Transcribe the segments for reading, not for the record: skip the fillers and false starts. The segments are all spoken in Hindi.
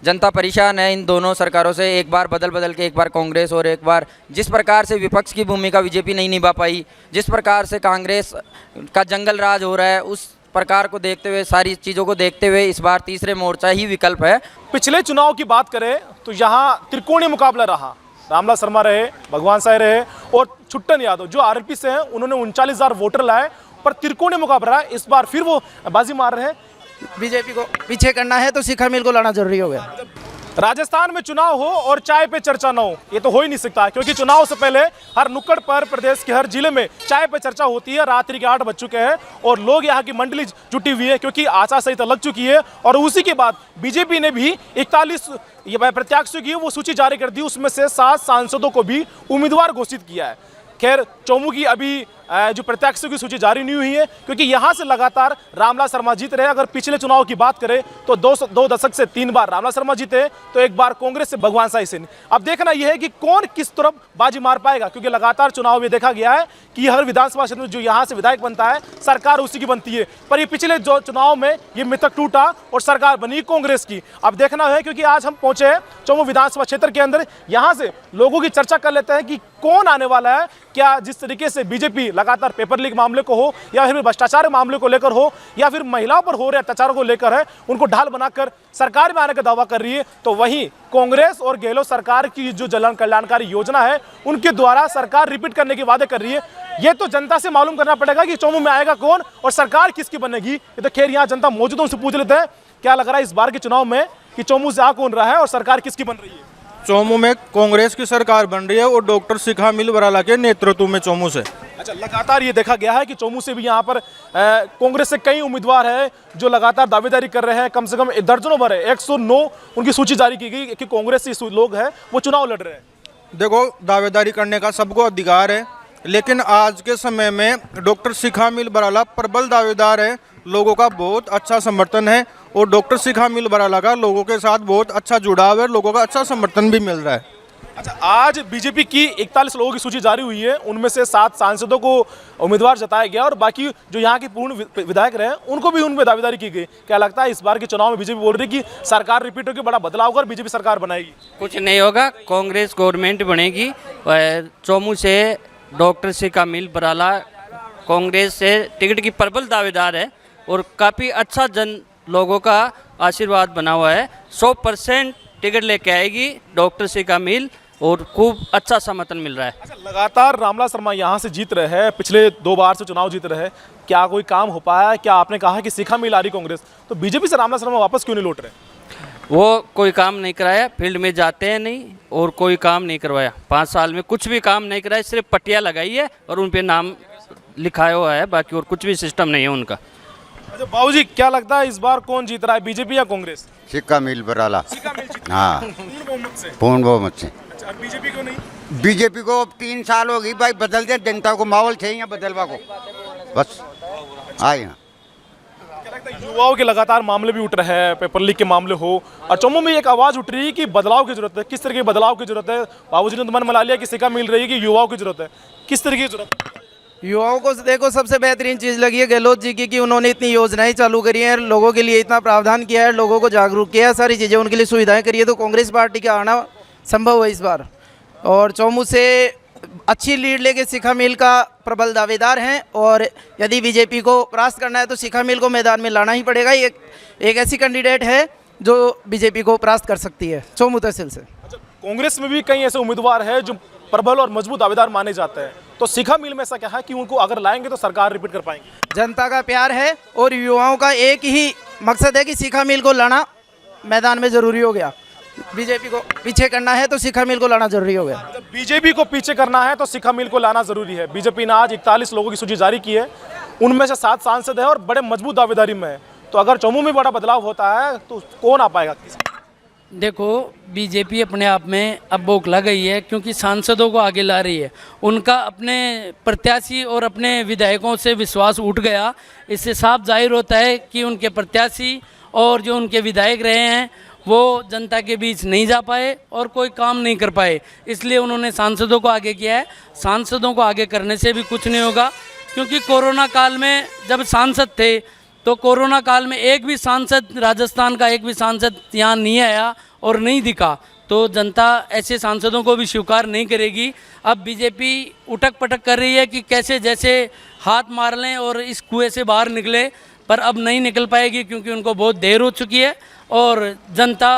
जनता परेशान है इन दोनों सरकारों से। एक बार बदल बदल के, एक बार कांग्रेस और एक बार जिस प्रकार से विपक्ष की भूमिका बीजेपी नहीं निभा पाई, जिस प्रकार से कांग्रेस का जंगल राज हो रहा है, उस प्रकार को देखते हुए, सारी चीज़ों को देखते हुए इस बार तीसरे मोर्चा ही विकल्प है। पिछले चुनाव की बात करें तो यहाँ त्रिकोणीय मुकाबला रहा। रामलाल शर्मा रहे, भगवान साय रहे और छुट्टन यादव जो आरएलपी से हैं, उन्होंने 39,000 वोटर लाए, पर त्रिकोणीय मुकाबला है। इस बार फिर वो बाजी मार रहे हैं। बीजेपी को पीछे करना है तो शिखा मिल को लाना जरूरी हो गया। राजस्थान में चुनाव हो और चाय पे चर्चा न हो, ये तो हो ही नहीं सकता, क्योंकि चुनाव से पहले हर नुक्कड़ पर प्रदेश के हर जिले में चाय पे चर्चा होती है। रात्रि के 8 बज चुके हैं और लोग यहाँ की मंडली जुटी हुई है, क्योंकि आचार संहिता लग चुकी है। और उसी के बाद बीजेपी ने भी 41 प्रत्याशियों की वो सूची जारी कर दी, उसमें से 7 सांसदों को भी उम्मीदवार घोषित किया है। खैर, चौमू की अभी जो प्रत्याशियों की सूची जारी नहीं हुई है, क्योंकि यहाँ से लगातार रामलाल शर्मा जीत रहे हैं। अगर पिछले चुनाव की बात करें तो 2 दशक से 3 बार रामलाल शर्मा जीते, तो एक बार कांग्रेस से भगवान साई सिंह। अब देखना यह है कि कौन किस तरफ बाजी मार पाएगा, क्योंकि लगातार चुनाव में देखा गया है कि हर विधानसभा क्षेत्र में जो यहाँ से विधायक बनता है, सरकार उसी की बनती है। पर ये पिछले जो चुनाव में ये मिथक टूटा और सरकार बनी कांग्रेस की। अब देखना है, क्योंकि आज हम पहुंचे हैं चौमू विधानसभा क्षेत्र के अंदर। यहाँ से लोगों की चर्चा कर लेते हैं कि कौन आने वाला है। क्या जिस तरीके से बीजेपी लगातार पेपर लीक मामले को हो, या फिर भ्रष्टाचार मामले को लेकर हो, या फिर महिलाओं पर हो रहे अत्याचारों को लेकर है, उनको ढाल बनाकर सरकार में आने का दावा कर रही है, तो वहीं कांग्रेस और गहलोत सरकार की जो जन कल्याणकारी योजना है, उनके द्वारा सरकार रिपीट करने के वादे कर रही है। ये तो जनता से मालूम करना पड़ेगा कि चौमू में आएगा कौन और सरकार किसकी बनेगी। ये तो खैर यहाँ जनता मौजूद है, उनसे पूछ लेते हैं क्या लग रहा है इस बार के चुनाव में कि चौमू से आ कौन रहा है और सरकार किसकी बन रही है। चौमू में कांग्रेस की सरकार बन रही है और डॉक्टर शिखा मिल बराला के नेतृत्व में चौमू से। अच्छा, लगातार ये देखा गया है कि चौमू से भी यहाँ पर कांग्रेस से कई उम्मीदवार हैं जो लगातार दावेदारी कर रहे हैं। कम से कम दर्जनों भर है, 109 उनकी सूची जारी की गई कि कांग्रेस से लोग हैं वो चुनाव लड़ रहे हैं। देखो, दावेदारी करने का सबको अधिकार है, लेकिन आज के समय में डॉक्टर शिखा मिल बराला प्रबल दावेदार है। लोगों का बहुत अच्छा समर्थन है और डॉक्टर शिखा मिल बराला का लोगों के साथ बहुत अच्छा जुड़ाव है, लोगों का अच्छा समर्थन भी मिल रहा है। अच्छा, आज बीजेपी की 41 लोगों की सूची जारी हुई है, उनमें से 7 सांसदों को उम्मीदवार जताया गया और बाकी जो यहाँ के पूर्ण विधायक रहे उनको भी उनमें दावेदारी की गई। क्या लगता है इस बार के चुनाव में बीजेपी बोल रही कि सरकार रिपीट होगी, बड़ा बदलाव होगा और बीजेपी सरकार बनाएगी? कुछ नहीं होगा, कांग्रेस गवर्नमेंट बनेगी। चौमू से डॉक्टर शिखा मिल बराला कांग्रेस से टिकट की प्रबल दावेदार है और काफ़ी अच्छा जन लोगों का आशीर्वाद बना हुआ है। 100% टिकट लेके आएगी डॉक्टर शिखा मिल और खूब अच्छा समर्थन मिल रहा है। अच्छा, लगातार रामलाल शर्मा यहाँ से जीत रहे हैं, पिछले 2 बार से चुनाव जीत रहे हैं। क्या कोई काम हो पाया है? क्या आपने कहा कि शिखा मिल आ रही कांग्रेस, तो बीजेपी से रामलाल शर्मा वापस क्यों नहीं लौट रहे? वो कोई काम नहीं कराया, फील्ड में जाते हैं नहीं और कोई काम नहीं करवाया। 5 साल में कुछ भी काम नहीं कराया, सिर्फ पट्टियाँ लगाई है और उन पर नाम लिखाया हुआ है, बाकी और कुछ भी सिस्टम नहीं है उनका। अच्छा बाबूजी, क्या लगता है इस बार कौन जीत रहा है, बीजेपी या कांग्रेस? शिखा मिल बराला। शिखा मिल जीत हाँ, पूर्ण बहुमत से। अच्छा, बीजेपी को नहीं? बीजेपी को अब 3 साल हो गई भाई, बदल दे जनता को, माहौल चाहिए बदलवा को, बस आए यहाँ। क्या लगता है युवाओं के लगातार मामले भी उठ रहे हैं, पेपर लीक के मामले हो, और चौमू में एक आवाज़ उठ रही है कि बदलाव की जरूरत है। किस तरह के बदलाव की जरूरत है? बाबूजी ने तो मन मना लिया कि शिखा मिल रही है कि युवाओं की जरूरत है, किस तरह की जरूरत है? युवाओं को देखो, सबसे बेहतरीन चीज़ लगी है गहलोत जी की कि उन्होंने इतनी योजनाएं चालू करी हैं, लोगों के लिए इतना प्रावधान किया है, लोगों को जागरूक किया है, सारी चीज़ें उनके लिए सुविधाएं करी है, तो कांग्रेस पार्टी का आना संभव है इस बार। और चौमू से अच्छी लीड लेके शिखा मिल का प्रबल दावेदार हैं और यदि बीजेपी को परास्त करना है तो शिखा मिल को मैदान में लाना ही पड़ेगा। एक ऐसी कैंडिडेट है जो बीजेपी को परास्त कर सकती है चौमू तहसील से। अच्छा, कांग्रेस में भी कई ऐसे उम्मीदवार हैं जो प्रबल और मजबूत दावेदार माने जाते हैं, तो शिखा मिल में ऐसा क्या है कि उनको अगर लाएंगे तो सरकार रिपीट कर पाएंगे? जनता का प्यार है और युवाओं का एक ही मकसद है कि शिखा मिल को लाना मैदान में ज़रूरी हो गया। बीजेपी को पीछे करना है तो शिखा मिल को लाना जरूरी हो गया। बीजेपी को पीछे करना है तो शिखा मिल को लाना जरूरी है। बीजेपी ने आज 41 लोगों की सूची जारी की है, उनमें से 7 सांसद है और बड़े मजबूत दावेदारी में है। तो अगर चौमू में बड़ा बदलाव होता है तो कौन आ पाएगा? देखो, बीजेपी अपने आप में अब बौखला गई है क्योंकि सांसदों को आगे ला रही है। उनका अपने प्रत्याशी और अपने विधायकों से विश्वास उठ गया। इससे साफ जाहिर होता है कि उनके प्रत्याशी और जो उनके विधायक रहे हैं वो जनता के बीच नहीं जा पाए और कोई काम नहीं कर पाए, इसलिए उन्होंने सांसदों को आगे किया है। सांसदों को आगे करने से भी कुछ नहीं होगा, क्योंकि कोरोना काल में जब सांसद थे तो कोरोना काल में एक भी सांसद राजस्थान का एक भी सांसद यहाँ नहीं आया और नहीं दिखा तो जनता ऐसे सांसदों को भी स्वीकार नहीं करेगी। अब बीजेपी उठक पटक कर रही है कि कैसे जैसे हाथ मार लें और इस कुएं से बाहर निकले, पर अब नहीं निकल पाएगी क्योंकि उनको बहुत देर हो चुकी है। और जनता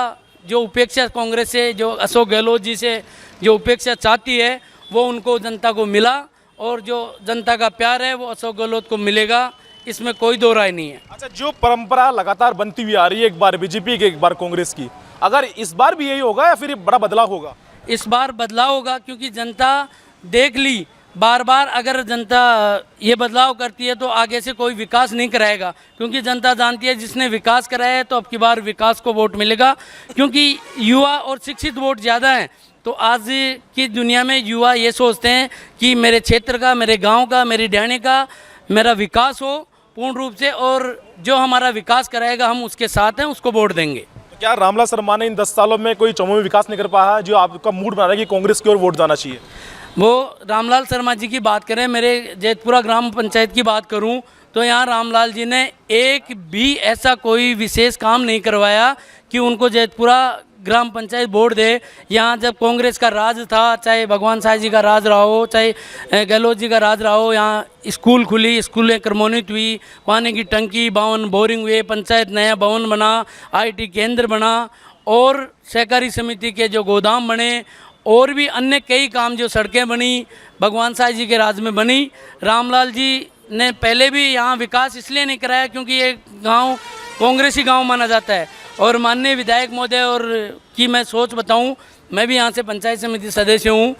जो उपेक्षा कांग्रेस से, जो अशोक गहलोत जी से जो उपेक्षा चाहती है वो उनको जनता को मिला, और जो जनता का प्यार है वो अशोक गहलोत को मिलेगा, इसमें कोई दो राय नहीं है। अच्छा, जो परंपरा लगातार बनती हुई आ रही है, एक बार बीजेपी की एक बार कांग्रेस की, अगर इस बार भी यही होगा या फिर ये बड़ा बदलाव होगा? इस बार बदलाव होगा क्योंकि जनता देख ली बार बार, अगर जनता ये बदलाव करती है तो आगे से कोई विकास नहीं कराएगा, क्योंकि जनता जानती है जिसने विकास कराया है तो अब की बार विकास को वोट मिलेगा। क्योंकि युवा और शिक्षित वोट ज़्यादा हैं, तो आज की दुनिया में युवा ये सोचते हैं कि मेरे क्षेत्र का, मेरे गांव का, मेरी ढाणी का मेरा विकास हो पूर्ण रूप से, और जो हमारा विकास कराएगा हम उसके साथ हैं, उसको वोट देंगे। तो क्या रामलाल शर्मा ने इन 10 सालों में कोई चौमुखी विकास नहीं कर पाया है जो आपका मूड बना रहा है कि कांग्रेस की ओर वोट जाना चाहिए? वो रामलाल शर्मा जी की बात करें, मेरे जैतपुरा ग्राम पंचायत की बात करूं तो यहाँ रामलाल जी ने एक भी ऐसा कोई विशेष काम नहीं करवाया कि उनको जैतपुरा ग्राम पंचायत बोर्ड दे। यहाँ जब कांग्रेस का राज था, चाहे भगवान साय जी का राज रहा हो, चाहे गहलोत जी का राज रहा हो, यहाँ स्कूल खुली, स्कूलें क्रमोन्नत हुई, पानी की टंकी, 52 बोरिंग हुए, पंचायत नया भवन बना, IT केंद्र बना, और सहकारी समिति के जो गोदाम बने, और भी अन्य कई काम, जो सड़कें बनी भगवान साय जी के राज में बनी। रामलाल जी ने पहले भी यहाँ विकास इसलिए नहीं कराया क्योंकि ये गांव कांग्रेसी गांव माना जाता है। और माननीय विधायक महोदय और की मैं सोच बताऊं, मैं भी यहाँ से पंचायत समिति सदस्य हूँ,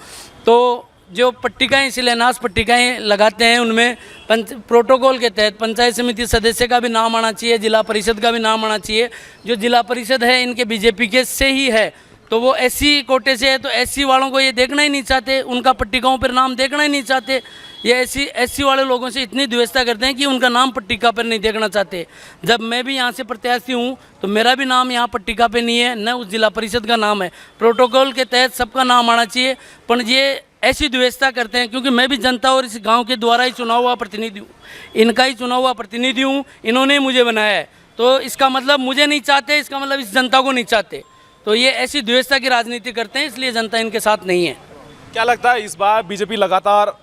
तो जो पट्टिकाएँ, शिलान्यास पट्टिकाएँ लगाते हैं उनमें प्रोटोकॉल के तहत पंचायत समिति सदस्य का भी नाम आना चाहिए, जिला परिषद का भी नाम आना चाहिए। जो जिला परिषद है इनके बीजेपी के से ही है, तो वो SC कोटे से है, तो SC वालों को ये देखना ही नहीं चाहते, उनका पट्टिकाओं पर नाम देखना ही नहीं चाहते। ये SC वाले लोगों से इतनी द्वेषता करते हैं कि उनका नाम पट्टिका पर नहीं देखना चाहते। जब मैं भी यहाँ से प्रत्याशी हूँ तो मेरा भी नाम यहाँ पट्टिका पे नहीं है, न उस जिला परिषद का नाम है। प्रोटोकॉल के तहत सबका नाम आना चाहिए, पर ये ऐसी द्वेषता करते हैं क्योंकि मैं भी जनता और इस गाँव के द्वारा ही चुना हुआ प्रतिनिधि हूँ, इनका ही चुना हुआ प्रतिनिधि हूँ, इन्होंने मुझे बनाया है। तो इसका मतलब मुझे नहीं चाहते, इसका मतलब इस जनता को नहीं चाहते। तो ये ऐसी द्वेषता की राजनीति करते हैं, इसलिए जनता इनके साथ नहीं है। क्या लगता है इस बार बीजेपी लगातार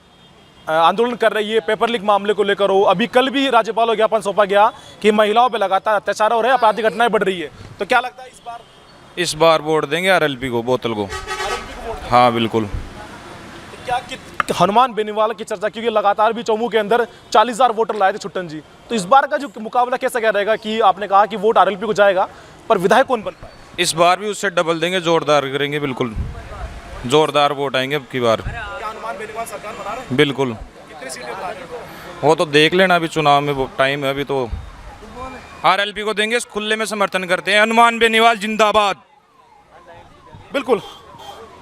आंदोलन कर रही है पेपर लीक मामले को लेकर हो? अभी कल भी राज्यपाल को ज्ञापन सौंपा गया कि महिलाओं पर लगातार अत्याचार हो रहे हैं, आपराधिक घटनाएं बढ़ रही है, तो क्या लगता है इस बार वोट देंगे RLP को, बोतल को। हाँ बिल्कुल। क्या हनुमान बेनीवाल की चर्चा, क्योंकि लगातार भी चौमू के अंदर 40,000 वोटर लाए थे छुट्टन जी, तो इस बार का जो मुकाबला कैसा क्या रहेगा कि आपने कहा कि वोट RLP को जाएगा, पर विधायक कौन बन पाए? इस बार भी उससे डबल देंगे, जोरदार करेंगे, बिल्कुल जोरदार वोट आएंगे अब की बार। हनुमान बेनीवाल सरकार बना रहे हैं? बिल्कुल। कितनी सीटें बना रहे हैं? वो तो देख लेना, अभी चुनाव में वो टाइम है, अभी तो RLP को देंगे, खुले में समर्थन करते हैं। हनुमान बेनीवाल जिंदाबाद। बिल्कुल।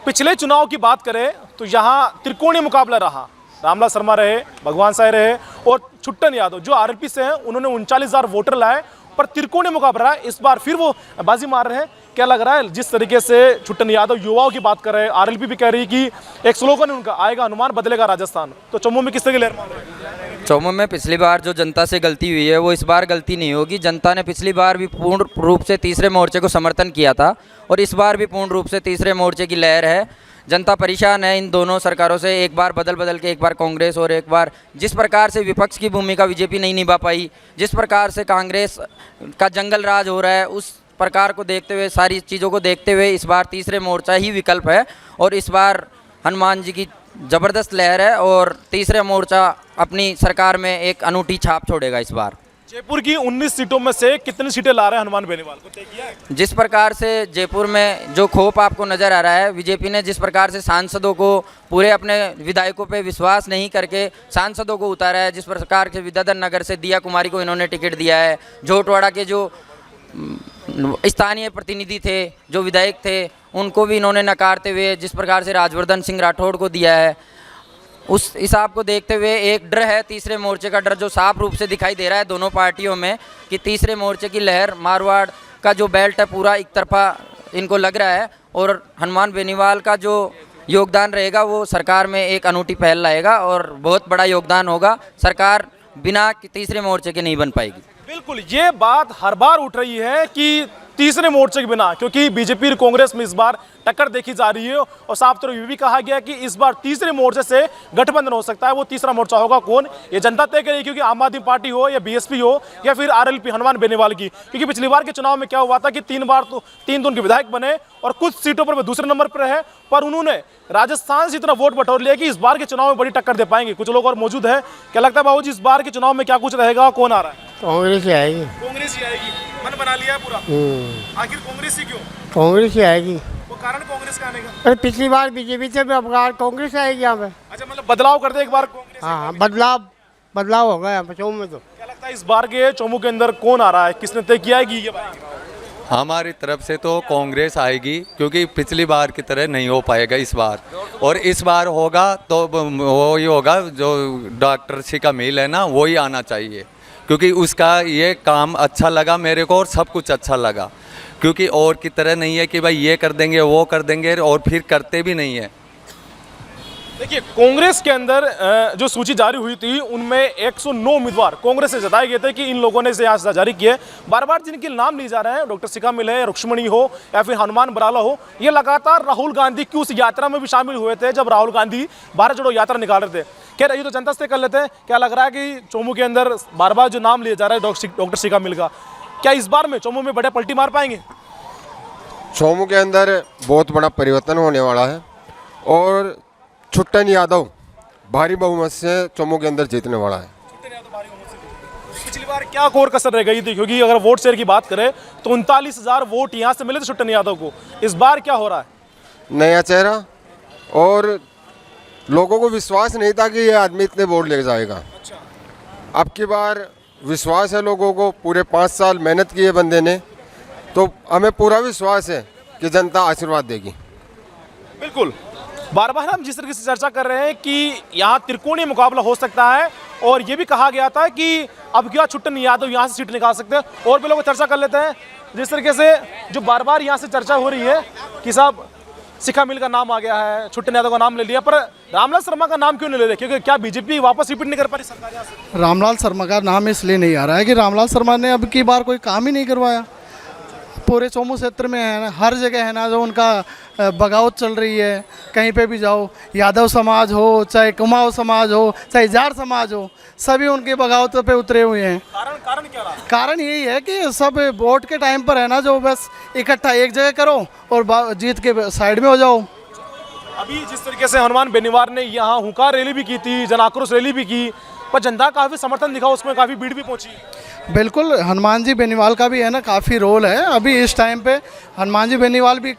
पिछले चुनाव की बात करें तो यहाँ त्रिकोणीय मुकाबला रहा, रामलाल शर्मा रहे, भगवान साय रहे और छुट्टन यादव जो RLP से हैं, उन्होंने 39,000 वोटर लाए, पर त्रिकोणीय मुकाबला है। इस बार फिर वो बाजी मार रहे हैं। क्या लग रहा है जिस तरीके से छुट्टन यादव युवाओं की बात कर रहे हैं, RLP भी कह रही है कि एक स्लोगन है उनका, आएगा हनुमान बदलेगा राजस्थान, तो चौमू में किस तरह की लहर मार रहे हैं? चौमू में पिछली बार जो जनता से गलती हुई है वो इस बार गलती नहीं होगी। जनता ने पिछली बार भी पूर्ण रूप से तीसरे मोर्चे को समर्थन किया था और इस बार भी पूर्ण रूप से तीसरे मोर्चे की लहर है। जनता परेशान है इन दोनों सरकारों से, एक बार बदल के एक बार कांग्रेस और एक बार जिस प्रकार से विपक्ष की भूमिका बीजेपी नहीं निभा पाई, जिस प्रकार से कांग्रेस का जंगल राज हो रहा है, उस प्रकार को देखते हुए, सारी चीज़ों को देखते हुए इस बार तीसरे मोर्चा ही विकल्प है। और इस बार हनुमान जी की ज़बरदस्त लहर है और तीसरे मोर्चा अपनी सरकार में एक अनूठी छाप छोड़ेगा इस बार। जयपुर की 19 सीटों में से कितनी सीटें ला रहे हैं हनुमान बेनीवाल को, तय किया है? जिस प्रकार से जयपुर में जो खोप आपको नज़र आ रहा है, बीजेपी ने जिस प्रकार से सांसदों को पूरे अपने विधायकों पे विश्वास नहीं करके सांसदों को उतारा है, जिस प्रकार से विद्याधर नगर से दिया कुमारी को इन्होंने टिकट दिया है, झोटवाड़ा के जो स्थानीय प्रतिनिधि थे, जो विधायक थे, उनको भी इन्होंने नकारते हुए जिस प्रकार से राजवर्धन सिंह राठौड़ को दिया है, उस हिसाब को देखते हुए एक डर है, तीसरे मोर्चे का डर जो साफ रूप से दिखाई दे रहा है दोनों पार्टियों में कि तीसरे मोर्चे की लहर, मारवाड़ का जो बेल्ट है पूरा एक तरफा इनको लग रहा है और हनुमान बेनीवाल का जो योगदान रहेगा वो सरकार में एक अनूठी पहल लाएगा और बहुत बड़ा योगदान होगा। सरकार बिना तीसरे मोर्चे के नहीं बन पाएगी। बिल्कुल, ये बात हर बार उठ रही है कि तीसरे मोर्चे के बिना, क्योंकि बीजेपी और कांग्रेस में इस बार टक्कर देखी जा रही है और साफ तौर पर ये भी कहा गया कि इस बार तीसरे मोर्चे से गठबंधन हो सकता है। वो तीसरा मोर्चा होगा कौन, ये जनता तय करेगी, क्योंकि आम आदमी पार्टी हो या बीएसपी हो या फिर आरएलपी हनुमान बेनीवाल की। क्योंकि पिछली बार के चुनाव में क्या हुआ था कि 3 बार तो 3 उनके विधायक बने और कुछ सीटों पर वे दूसरे नंबर पर है, पर उन्होंने राजस्थान से इतना वोट बटोर लिया कि इस बार के चुनाव में बड़ी टक्कर दे पाएंगे। कुछ लोग और मौजूद है, क्या लगता है बाबू जी इस बार के चुनाव में क्या कुछ रहेगा, कौन आ रहा है? कांग्रेस ही आएगी। कांग्रेस ही आएगी, मन बना लिया है पूरा। आखिर कांग्रेस ही क्यों? कांग्रेस ही आएगी। वो कारण कांग्रेस का आने का? अरे पिछली बार बीजेपी से भी अब कांग्रेस आएगी यहाँ पे। अच्छा, मतलब बदलाव कर दे एक बार कांग्रेस। हाँ, बदलाव होगा यहाँ पे चौमू में। तो क्या लगता है इस बार के चौमू के अंदर कौन आ रहा है, किसने तय किया है कि ये बात? हमारी तरफ से तो कांग्रेस आएगी, क्योंकि पिछली बार की तरह नहीं हो पाएगा इस बार, और इस बार होगा तो वो ही होगा जो डॉक्टर शिखामिल है ना, वो ही आना चाहिए, क्योंकि उसका ये काम अच्छा लगा मेरे को और सब कुछ अच्छा लगा। क्योंकि और की तरह नहीं है कि भाई ये कर देंगे वो कर देंगे और फिर करते भी नहीं है। देखिए, कांग्रेस के अंदर जो सूची जारी हुई थी उनमें 109 उम्मीदवार कांग्रेस से जताए गए थे कि इन लोगों ने इसे यहाँ से जारी किए। बार बार जिनके नाम लिए जा रहे हैं, डॉक्टर शिखामिल है, रुक्ष्मणी हो या फिर हनुमान बराला हो, ये लगातार राहुल गांधी की उस यात्रा में भी शामिल हुए थे जब राहुल गांधी भारत जोड़ो यात्रा निकाल रहे थे। खैर, ये तो जनता से कर लेते हैं। क्या लग रहा है कि चौमू के अंदर बार बार जो नाम लिया जा रहा है डॉक्टर शिखामिल का, क्या इस बार में चौमू में बड़े पलटी मार पाएंगे? चौमू के अंदर बहुत बड़ा परिवर्तन होने वाला है और छुट्टन यादव भारी बहुमत से चौमू के अंदर जीतने वाला है। पिछली बार क्या कोर कसर रह गई थी, क्योंकि अगर वोट शेयर की बात करें तो 39,000 वोट यहाँ से मिले थे छुट्टन यादव को। इस बार क्या हो रहा है? नया चेहरा और लोगों को विश्वास नहीं था कि ये आदमी इतने वोट ले जाएगा। अब की बार विश्वास है लोगों को, पूरे 5 साल मेहनत की है बंदे ने, तो हमें पूरा विश्वास है कि जनता आशीर्वाद देगी। बिल्कुल, बार बार हम जिस तरीके से चर्चा कर रहे हैं कि यहाँ त्रिकोणीय मुकाबला हो सकता है, और ये भी कहा गया था कि अब क्या छुट्टन यादव यहाँ से सीट निकाल सकते हैं। और भी लोग चर्चा कर लेते हैं, जिस तरीके से जो बार बार यहाँ से चर्चा हो रही है कि साहब शिखामिल का नाम आ गया है, छुट्टन यादव का नाम ले लिया, पर रामलाल शर्मा का नाम क्यों नहीं ले रहे? क्योंकि क्या बीजेपी वापस रिपीट नहीं कर पा रही सरकार यहाँ से? रामलाल शर्मा का नाम इसलिए नहीं आ रहा है कि रामलाल शर्मा ने अब की बार कोई काम ही नहीं करवाया। पूरे चौमू क्षेत्र में है ना, हर जगह है ना जो उनका बगावत चल रही है। कहीं पे भी जाओ, यादव समाज हो, चाहे कुमाऊं समाज हो, चाहे जाट समाज हो, सभी उनके बगावत पे उतरे हुए हैं। कारण क्या रहा? कारण यही है कि सब वोट के टाइम पर है ना जो बस इकट्ठा एक जगह करो और जीत के साइड में हो जाओ। अभी जिस तरीके से हनुमान बेनीवाल ने यहाँ हुंकार रैली भी की थी, जन आक्रोश रैली भी की, पर जनता काफ़ी समर्थन दिखा, उसमें काफ़ी भीड़ भी पहुंची। बिल्कुल, हनुमान जी बेनीवाल का भी है ना काफ़ी रोल है। अभी इस टाइम पे हनुमान जी बेनीवाल भी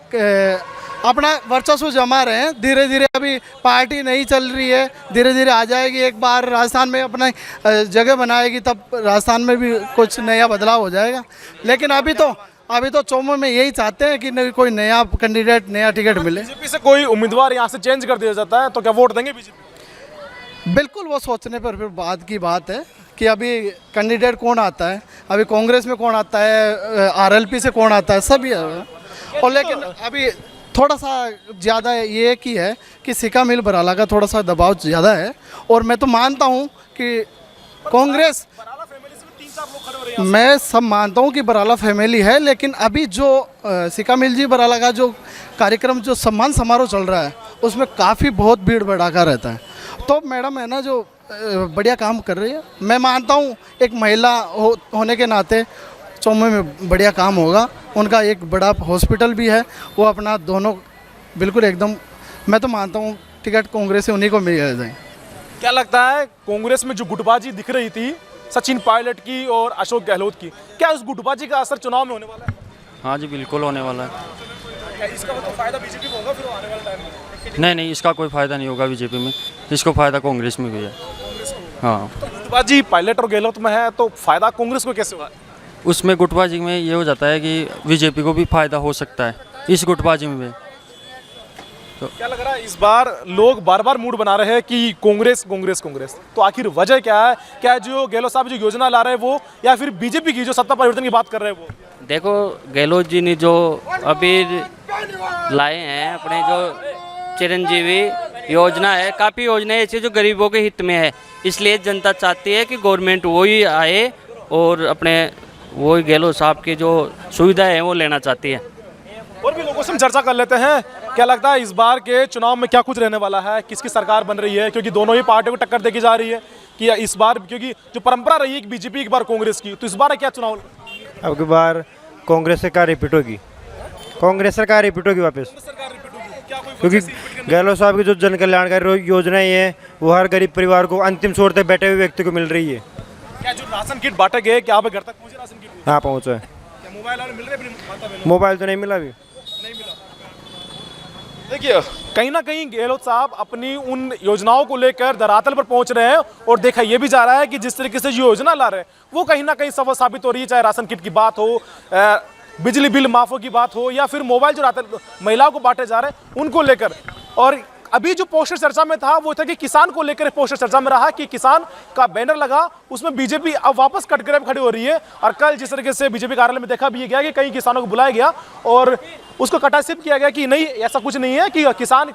अपना वर्चस्व जमा रहे हैं। धीरे धीरे अभी पार्टी नहीं चल रही है, धीरे धीरे आ जाएगी। एक बार राजस्थान में अपना जगह बनाएगी तब राजस्थान में भी कुछ नया बदलाव हो जाएगा। लेकिन अभी तो चौमू में यही चाहते हैं कि कोई नया कैंडिडेट, नया टिकट मिले। बीजेपी से कोई उम्मीदवार यहाँ से चेंज कर दिया जाता है तो क्या वोट देंगे बीजेपी? बिल्कुल, वो सोचने पर फिर बाद की बात है कि अभी कैंडिडेट कौन आता है, अभी कांग्रेस में कौन आता है, आरएलपी से कौन आता है, सब ये है। और लेकिन अभी थोड़ा सा ज़्यादा ये की है कि शिखामिल बराला का थोड़ा सा दबाव ज़्यादा है। और मैं तो मानता हूँ कि कांग्रेस, मैं सब मानता हूँ कि बराला फैमिली है, लेकिन अभी जो शिखामिल जी बराला का जो कार्यक्रम, जो सम्मान समारोह चल रहा है, उसमें काफ़ी बहुत भीड़ भड़ाका रहता है। तो मैडम है ना जो बढ़िया काम कर रही है। मैं मानता हूँ एक महिला होने के नाते चौमू में बढ़िया काम होगा। उनका एक बड़ा हॉस्पिटल भी है, वो अपना दोनों बिल्कुल एकदम, मैं तो मानता हूँ टिकट कांग्रेस से उन्हीं को मिल जाए। क्या लगता है कांग्रेस में जो गुटबाजी दिख रही थी सचिन पायलट की और अशोक गहलोत की, क्या उस गुटबाजी का असर चुनाव में होने वाला है? हाँ जी, बिल्कुल होने वाला है। क्या इसका तो फायदा बीजेपी को होगा फिर आने वाले टाइम में? नहीं, इसका कोई फ़ायदा नहीं होगा बीजेपी में, इसको फ़ायदा कांग्रेस में भी है। हाँ, तो गुटबाजी पायलट और गहलोत में है तो फायदा कांग्रेस को कैसे होगा? उसमें गुटबाजी में ये हो जाता है कि बीजेपी को भी फ़ायदा हो सकता है इस गुटबाजी में भी। तो क्या लग रहा है इस बार लोग बार बार मूड बना रहे हैं कि कांग्रेस कांग्रेस कांग्रेस, तो आखिर वजह क्या है? क्या जो गहलोत साहब जो योजना ला रहे हैं वो, या फिर बीजेपी की जो सत्ता परिवर्तन की बात कर रहे हैं वो? देखो, गहलोत जी ने जो अभी लाए हैं अपने जो चिरंजीवी योजना है, काफ़ी योजनाएं ऐसी जो गरीबों के हित में है, इसलिए जनता चाहती है कि गवर्नमेंट वही आए और अपने वो गहलोत साहब की जो सुविधाएं हैं वो लेना चाहती है। और भी लोगों से हम चर्चा कर लेते हैं। क्या लगता है इस बार के चुनाव में क्या कुछ रहने वाला है, किसकी सरकार बन रही है? क्योंकि दोनों ही पार्टियों को टक्कर देखी जा रही है कि इस बार, क्योंकि जो परंपरा रही है कि बीजेपी एक बार कांग्रेस की, तो इस बार क्या चुनाव? अब की बार कांग्रेस सरकार रिपीट होगी, कांग्रेस सरकार रिपीट होगी वापस, क्योंकि गहलोत साहब की जो जन कल्याणकारी योजनाएं हैं वो हर गरीब परिवार को अंतिम छोर तक बैठे हुए व्यक्ति को मिल रही है। क्या जो राशन किट बांटे गए, क्या आप घर तक पहुंचे राशन किट? हाँ पहुँचा है। मोबाइल मिल रहे? मोबाइल तो नहीं मिला अभी। देखिए, कहीं ना कहीं गहलोत साहब अपनी उन योजनाओं को लेकर धरातल पर पहुंच रहे हैं और देखा यह भी जा रहा है कि जिस तरीके से योजना ला रहे हैं वो कहीं ना कहीं सफल साबित हो रही है। चाहे राशन किट की बात हो, बिजली बिल माफों की बात हो, या फिर मोबाइल जो महिलाओं को बांटे जा रहे हैं उनको लेकर। और अभी जो पोस्टर चर्चा में था वो था कि किसान को लेकर पोस्टर चर्चा में रहा कि किसान का बैनर लगा, उसमें बीजेपी अब वापस कटघरे में खड़ी हो रही है। और कल जिस तरीके से बीजेपी कार्यालय में देखा भी गया कि कई किसानों को बुलाया गया और उसको कटाक्षेप किया गया कि नहीं, ऐसा कुछ नहीं है, कि किसान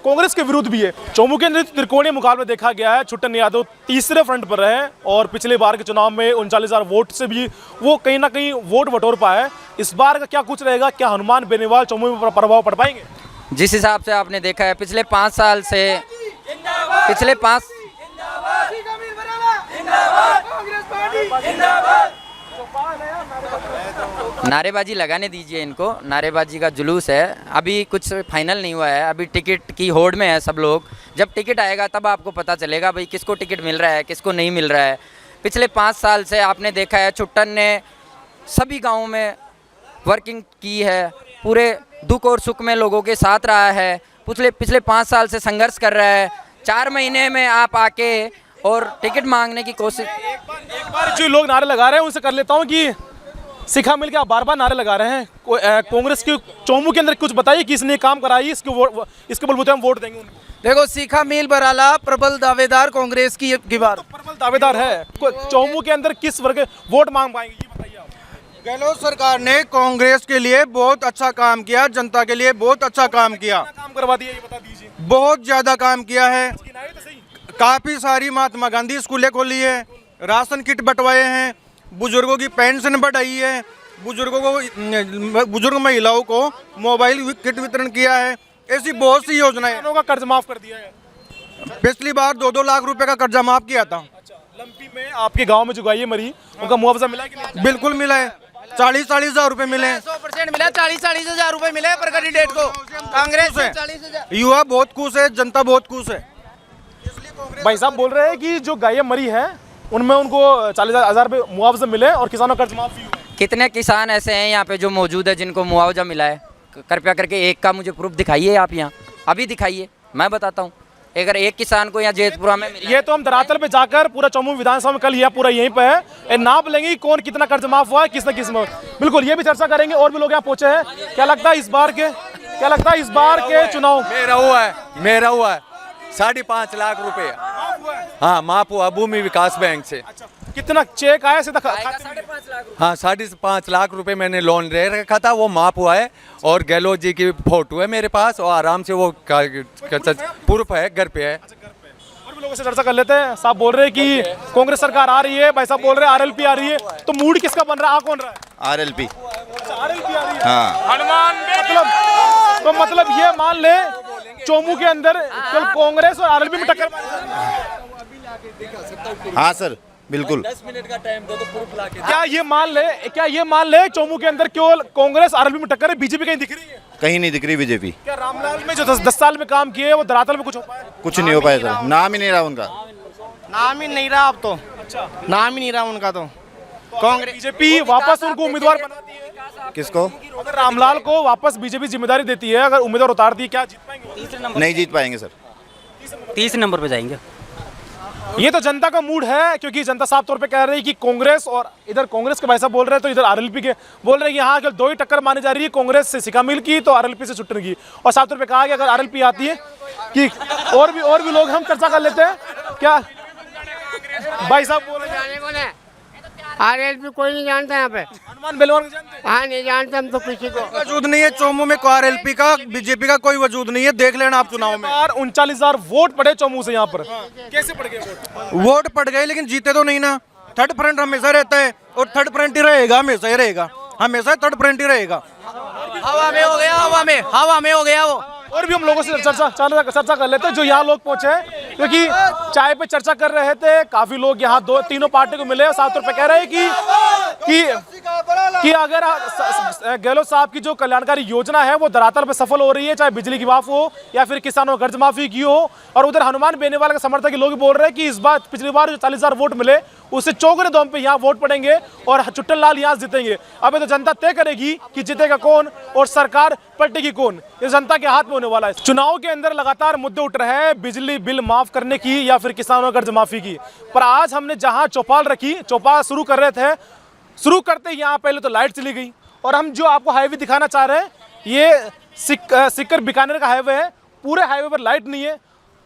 कांग्रेस के विरुद्ध भी है। चौमू के अंदर त्रिकोणीय मुकाबले देखा गया है। छुट्टन यादव तीसरे फ्रंट पर रहे और पिछले बार के चुनाव में 39,000 वोट से भी वो कहीं ना कहीं वोट बटोर पाए। इस बार का क्या कुछ रहेगा? क्या हनुमान बेनीवाल चौमू में प्रभाव पड़ पाएंगे? जिस हिसाब से आपने देखा है पिछले 5 साल से, नारेबाजी लगाने दीजिए इनको, नारेबाजी का जुलूस है। अभी कुछ फाइनल नहीं हुआ है, अभी टिकट की होड़ में है सब लोग। जब टिकट आएगा तब आपको पता चलेगा भाई किसको टिकट मिल रहा है, किसको नहीं मिल रहा है। पिछले 5 साल से आपने देखा है छुट्टन ने सभी गाँवों में वर्किंग की है, पूरे दुख और सुख में लोगों के साथ रहा है। पिछले 5 साल से संघर्ष कर रहा है। 4 महीने में आप आके और टिकट मांगने की कोशिश। एक बार जो लोग नारे लगा रहे हैं उनसे कर लेता हूं कि शिखा मिल के आप बार बार नारे लगा रहे हैं कांग्रेस की चौमू के अंदर, कुछ बताइए कि इसने काम कराई, इसके बलबूते हम वोट देंगे उनको। देखो, शिखा मिल बराला प्रबल दावेदार कांग्रेस की बार, तो प्रबल दावेदार है। चौमू के अंदर किस वर्ग के वोट मांग पाएंगे ये बताइए आप। गहलोत सरकार ने कांग्रेस के लिए बहुत अच्छा काम किया, जनता के लिए बहुत अच्छा काम किया। काम करवा दिया ये बता दीजिए। बहुत ज्यादा काम किया है। काफी सारी महात्मा गांधी स्कूलें खोली है, राशन किट बंटवाए हैं, बुजुर्गों की पेंशन बढ़ाई है, बुजुर्ग महिलाओं को मोबाइल किट वितरण किया है। ऐसी बहुत सी योजनाएं। किसानों का कर्ज माफ कर दिया है। पिछली बार 2-2 लाख रुपए का कर्जा माफ किया था। लंपी में आपके गांव में जो गाय मरी उनका मुआवजा मिला कि नहीं? बिल्कुल मिला है, 40-40 हजार रुपए मिले। 100% मिला, 40-40 हजार रुपए मिले पर कैंडिडेट को। कांग्रेस से 40,000। युवा बहुत खुश है, जनता बहुत खुश है। भाई साहब बोल रहे हैं कि जो गायें मरी है उनमें उनको 40,000 रुपये मुआवजा मिले और किसानों का कर्ज माफ भी हुआ। कितने किसान ऐसे हैं यहाँ पे जो मौजूद है जिनको मुआवजा मिला है? कृपया करके एक का मुझे प्रूफ दिखाइए आप यहाँ, अभी दिखाइए, मैं बताता हूँ। अगर एक किसान को यहाँ जैतपुरा में ये तो हम धरातल पे जाकर पूरा चौमू विधानसभा में कल यह पूरा यहीं पे है, नाप लेंगे कौन कितना कर्ज माफ हुआ है, किसने किस में। बिल्कुल ये भी चर्चा करेंगे। और भी लोग यहाँ पहुंचे हैं। क्या लगता है इस बार के चुनाव? मेरा हुआ है 5.5 लाख रुपए। हाँ माफ हुआ भूमि विकास बैंक से। कितना चेक आया सीधा? 5.5 लाख। हाँ 5.5 लाख रुपए मैंने लोन ले रखा था, वो माफ हुआ है। और गहलोत जी की फोटो है मेरे पास और आराम से वो प्रूफ है, घर पे है। और भी लोगों से चर्चा कर लेते हैं। साहब बोल रहे हैं कि कांग्रेस सरकार आ रही है, भाई साहब बोल रहे हैं आरएलपी आ रही है, तो मूड किसका बन रहा है? आ कौन रहा है? आरएलपी। आरएलपी आ रही है। हनुमान मतलब ये मान ले चौमू के अंदर कल कांग्रेस और आरएलपी में टक्कर। हाँ सर बिल्कुल। 10 मिनट का टाइम दो तो प्रूफ ला के। क्या ये मान ले चौमू के अंदर केवल कांग्रेस आरएलपी में टक्कर है, बीजेपी कहीं दिख रही है? कहीं नहीं दिख रही बीजेपी। क्या रामलाल में जो 10 साल में काम किए वो धरातल में कुछ हो पाया? कुछ नहीं हो पाया सर, नाम ही नहीं रहा उनका। नाम ही नहीं रहा अब तो। अच्छा, नाम ही नहीं रहा उनका तो। कांग्रेस बीजेपी वापस उनको उम्मीदवार बनाती है। किसको? अगर रामलाल को वापस बीजेपी जिम्मेदारी देती है, अगर उम्मीदवार उतारती है, क्या जीत पाएंगे? नहीं जीत पाएंगे सर। 30 नंबर पे जाएंगे। ये तो जनता का मूड है, क्योंकि जनता साफ तौर पे कह रही है कि कांग्रेस, और इधर कांग्रेस के भाई साहब बोल रहे हैं तो इधर आरएलपी के बोल रहे हैं कि यहाँ केवल 2 ही टक्कर मानी जा रही है, कांग्रेस से शिखा मिल की तो आरएलपी से छुट्टन की। और साफ तौर पे कहा कि अगर आरएलपी आती है कि और भी लोग हम चर्चा कर लेते हैं। क्या भाई साहब बोल रहे हैं? आरएलपी कोई नहीं जानता यहाँ पे। हनुमान बेलवान जानते हैं? हाँ नहीं जानते हम तो किसी को। वजूद नहीं है चौमू में, आरएलपी का बीजेपी का कोई वजूद नहीं है। देख लेना आप चुनाव में। 39,000 वोट पड़े चौमू से यहाँ पर। कैसे पड़ गए वोट? वोट पड़ गए लेकिन जीते तो नहीं ना। थर्ड फ्रंट हमेशा रहता है और थर्ड फ्रंट ही रहेगा, हमेशा ही रहेगा, हमेशा थर्ड फ्रंट ही रहेगा। हवा में हो गया, हवा में हो गया वो। और भी हम लोगों से चर्चा कर लेते हैं जो यहाँ लोग पहुंचे हैं, क्योंकि चाय पे चर्चा कर रहे थे। काफी लोग यहाँ तीनों पार्टी को मिले और साफ तौर पे कह रहे हैं कि अगर गहलोत साहब की जो कल्याणकारी योजना है वो धरातल पे सफल हो रही है, चाहे बिजली की माफ हो या फिर किसानों को कर्ज माफी की हो। और उधर हनुमान बेनीवाल के समर्थक लोग बोल रहे हैं कि इस बार पिछली बार जो 40,000 वोट मिले उससे चौगुने दम पे यहाँ वोट पड़ेंगे और चुट्टन लाल यहाँ जीतेंगे। अब ये तो जनता तय करेगी कि जीतेगा कौन और सरकार पलटेगी कौन, ये जनता के हाथ में होने वाला है। चुनाव के अंदर लगातार मुद्दे उठ रहे हैं, बिजली बिल माफ करने की या फिर किसानों कर्ज माफी की। पर आज हमने जहां चौपाल रखी, चौपाल शुरू कर रहे थे, शुरू करते यहाँ पहले तो लाइट चली गई। और हम जो आपको हाईवे दिखाना चाह रहे हैं ये सिक्कर बीकानेर का हाईवे है, पूरे हाईवे पर लाइट नहीं है।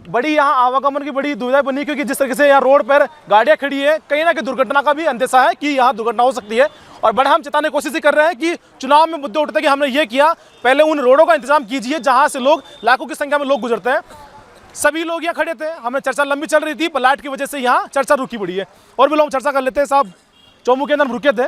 बड़ी यहाँ आवागमन की बड़ी दुविधा बनी, क्योंकि जिस तरीके से यहाँ रोड पर गाड़ियाँ खड़ी है, कहीं ना कहीं दुर्घटना का भी अंदेशा है कि यहाँ दुर्घटना हो सकती है। और बड़ा हम चेताने की कोशिश ही कर रहे हैं कि चुनाव में मुद्दे उठते कि हमने ये किया, पहले उन रोडों का इंतजाम कीजिए जहाँ से लोग लाखों की संख्या में लोग गुजरते हैं। सभी लोग यहाँ खड़े थे, हमें चर्चा लंबी चल रही थी, पर लाइट की वजह से यहाँ चर्चा रुकी पड़ी है। और भी लोग चर्चा कर लेते हैं। साहब चौमू के अंदर रुके थे,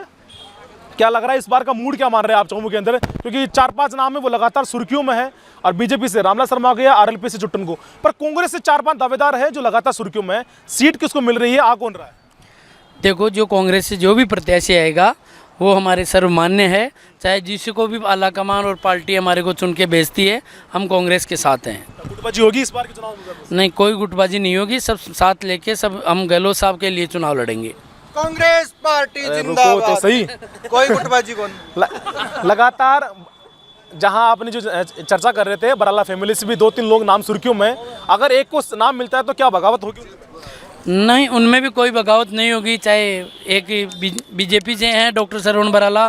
क्या लग रहा है इस बार का मूड क्या मान रहे हैं आप चौमू के अंदर, क्योंकि 4-5 नाम है वो लगातार सुर्खियों में है। और बीजेपी से रामलाल शर्मा आ गया, आरएलपी से चुट्टन को, पर कांग्रेस से 4-5 दावेदार है जो लगातार सुर्खियों में है। सीट किसको मिल रही है, आ कौन रहा है? देखो, जो कांग्रेस से जो भी प्रत्याशी आएगा वो हमारे सर्वमान्य है, चाहे जिसी को भी आला कमान और पार्टी हमारे को चुन के भेजती है, हम कांग्रेस के साथ हैं। गुटबाजी होगी इस बार के चुनाव में? नहीं, कोई गुटबाजी नहीं होगी, सब साथ लेके सब हम गहलोत साहब के लिए चुनाव लड़ेंगे। कांग्रेस पार्टी जिंदाबाद। तो सही, कोई गुटबाजी कौन। लगातार जहां आपने जो चर्चा कर रहे थे, बराला फैमिली से भी 2-3 लोग नाम सुर्खियों में, अगर एक को नाम मिलता है तो क्या बगावत होगी? नहीं, उनमें भी कोई बगावत नहीं होगी। चाहे एक बीजेपी से हैं डॉक्टर सरवण बराला,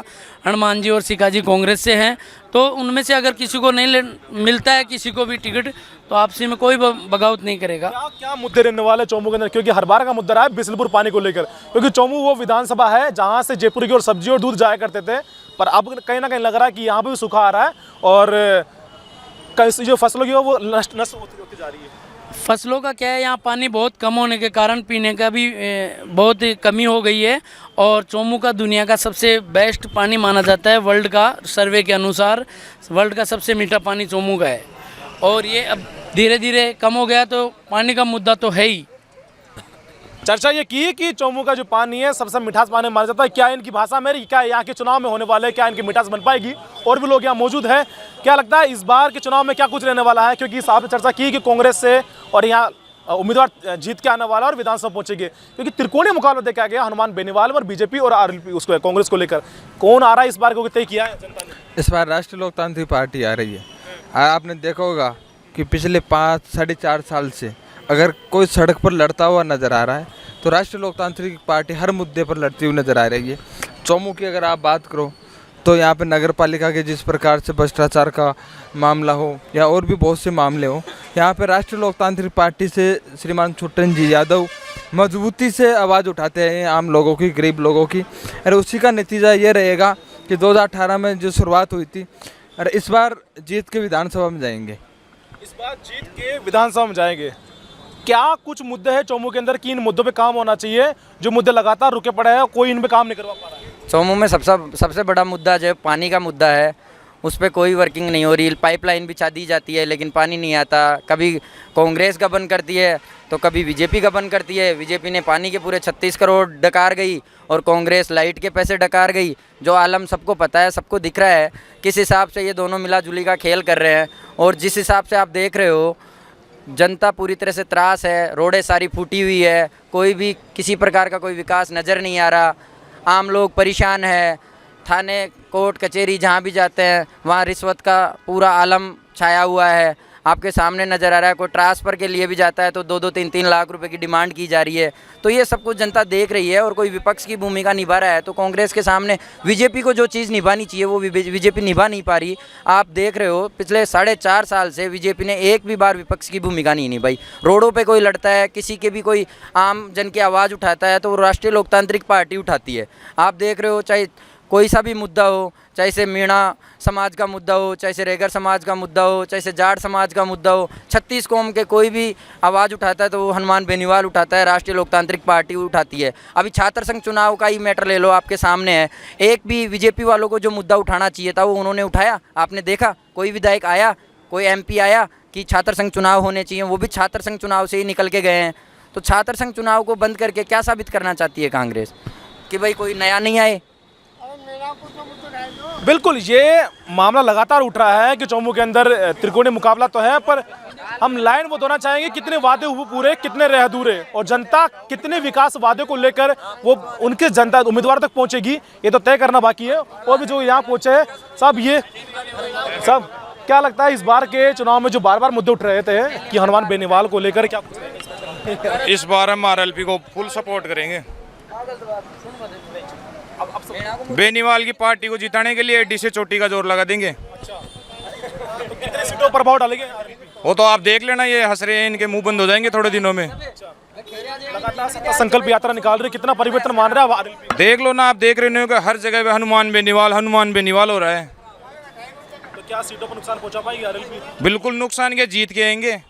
हनुमान जी और शिखा जी कांग्रेस से हैं, तो उनमें से अगर किसी को नहीं मिलता है किसी को भी टिकट, तो आपसी में कोई बगावत नहीं करेगा। क्या मुद्दे रहने वाले चौमू के अंदर, क्योंकि हर बार का मुद्दा रहा है बिसलपुर पानी को लेकर, क्योंकि चौमू वो विधानसभा है जहां से जयपुर की और सब्जी और दूध जाया करते थे, पर अब कहीं ना कहीं लग रहा है कि यहाँ पे भी सूखा आ रहा है और जो फसलों की वो नष्ट होती जा रही है। फसलों का क्या है, यहाँ पानी बहुत कम होने के कारण पीने का भी बहुत कमी हो गई है। और चौमू का दुनिया का सबसे बेस्ट पानी माना जाता है, वर्ल्ड का सर्वे के अनुसार वर्ल्ड का सबसे मीठा पानी चौमू का है। और ये अब धीरे धीरे कम हो गया, तो पानी का मुद्दा तो है ही। चर्चा ये की कि चौमू का जो पानी है सबसे मिठास पानी माना जाता है। क्या इनकी भाषा में, क्या यहाँ के चुनाव में होने वाले हैं, क्या इनकी मिठास बन पाएगी? और भी लोग यहाँ मौजूद हैं। क्या लगता है इस बार के चुनाव में क्या कुछ रहने वाला है, क्योंकि साहब ने चर्चा की कि कांग्रेस से और यहाँ उम्मीदवार जीत के आने वाला और विधानसभा पहुंचेंगे, क्योंकि त्रिकोणीय मुकाबला देखा गया हनुमान बेनीवाल और बीजेपी और आरएलपी उसको कांग्रेस को लेकर। कौन आ रहा है इस बार, को तय किया है जनता ने? इस बार राष्ट्रीय लोकतांत्रिक पार्टी आ रही है। आपने देखा होगा कि पिछले 5-4.5 साल से अगर कोई सड़क पर लड़ता हुआ नजर आ रहा है तो राष्ट्रीय लोकतांत्रिक पार्टी हर मुद्दे पर लड़ती हुई नजर आ रही है। चौमू की अगर आप बात करो तो यहाँ पे नगर पालिका के जिस प्रकार से भ्रष्टाचार का मामला हो या और भी बहुत से मामले हो, यहाँ पे राष्ट्रीय लोकतांत्रिक पार्टी से श्रीमान चुट्टन जी यादव मजबूती से आवाज़ उठाते हैं आम लोगों की, गरीब लोगों की। और उसी का नतीजा ये रहेगा कि 2018 में जो शुरुआत हुई थी, और इस बार जीत के विधानसभा में जाएंगे। इस बार जीत के विधानसभा में जाएंगे। क्या कुछ मुद्दे हैं चौमू के अंदर कि इन मुद्दों पे काम होना चाहिए, जो मुद्दे लगातार रुके पड़े हैं, कोई इन पे काम नहीं करवा पा रहा है? चौमू में सबसे बड़ा मुद्दा जो पानी का मुद्दा है, उस पर कोई वर्किंग नहीं हो रही। पाइपलाइन बिछा दी जाती है लेकिन पानी नहीं आता। कभी कांग्रेस का बंद करती है तो कभी बीजेपी का बंद करती है। बीजेपी ने पानी के पूरे 36 करोड़ डकार गई और कांग्रेस लाइट के पैसे डकार गई। जो आलम सबको पता है, सबको दिख रहा है किस हिसाब से ये दोनों मिलाजुली का खेल कर रहे हैं। और जिस हिसाब से आप देख रहे हो, जनता पूरी तरह से त्रास है, रोडें सारी फूटी हुई है, कोई भी किसी प्रकार का कोई विकास नज़र नहीं आ रहा। आम लोग परेशान है, थाने कोर्ट कचहरी जहाँ भी जाते हैं वहाँ रिश्वत का पूरा आलम छाया हुआ है। आपके सामने नज़र आ रहा है, कोई ट्रांसफ़र के लिए भी जाता है तो 2-3 लाख रुपए की डिमांड की जा रही है। तो ये सब कुछ जनता देख रही है और कोई विपक्ष की भूमिका निभा रहा है। तो कांग्रेस के सामने बीजेपी को जो चीज़ निभानी चाहिए वो बीजेपी निभा नहीं पा रही। आप देख रहे हो पिछले 4.5 साल से बीजेपी ने एक भी बार विपक्ष की भूमिका नहीं निभाई। रोडों पर कोई लड़ता है, किसी के भी कोई आम जन की आवाज़ उठाता है तो वो राष्ट्रीय लोकतांत्रिक पार्टी उठाती है। आप देख रहे हो, चाहे कोई सा भी मुद्दा हो, चाहे से मीणा समाज का मुद्दा हो, चाहे से रेगर समाज का मुद्दा हो, चाहे से जाट समाज का मुद्दा हो, 36 कौम के कोई भी आवाज़ उठाता है तो वो हनुमान बेनीवाल उठाता है, राष्ट्रीय लोकतांत्रिक पार्टी उठाती है। अभी छात्र संघ चुनाव का ही मैटर ले लो, आपके सामने है। एक भी बीजेपी वालों को जो मुद्दा उठाना चाहिए था वो उन्होंने उठाया? आपने देखा कोई विधायक आया, कोई एमपी आया कि छात्र संघ चुनाव होने चाहिए? वो भी छात्र संघ चुनाव से ही निकल के गए हैं। तो छात्र संघ चुनाव को बंद करके क्या साबित करना चाहती है कांग्रेस कि भाई कोई नया नहीं आए? बिल्कुल, ये मामला लगातार उठ रहा है कि चौमू के अंदर त्रिकोणीय मुकाबला तो है, पर हम लाइन वो दोना चाहेंगे कितने वादे हुए पूरे, कितने रह अधूरे, और जनता कितने विकास वादे को लेकर वो उनके जनता उम्मीदवार तक पहुंचेगी, ये तो तय करना बाकी है। और भी जो यहाँ पहुंचे हैं सब, ये सब क्या लगता है इस बार के चुनाव में जो बार बार मुद्दे उठ रहे थे कि हनुमान बेनीवाल को लेकर, क्या इस बार हम आरएलपी को फुल सपोर्ट करेंगे। बेनीवाल की पार्टी को जिताने के लिए एडी से चोटी का जोर लगा देंगे। कितने सीटों पर प्रभाव डालेंगे? वो तो आप देख लेना, ये हंस रहे हैं, इनके मुंह बंद हो जाएंगे थोड़े दिनों में। लगातार संकल्प यात्रा निकाल रहे, कितना परिवर्तन मान रहा है? देख लो ना, आप देख रहे हो हर जगह पे हनुमान बेनीवाल हो रहा है। तो क्या सीटों पर नुकसान पहुंचा पाएगी आरएलपी? बिल्कुल नुकसान के, जीत के आएंगे।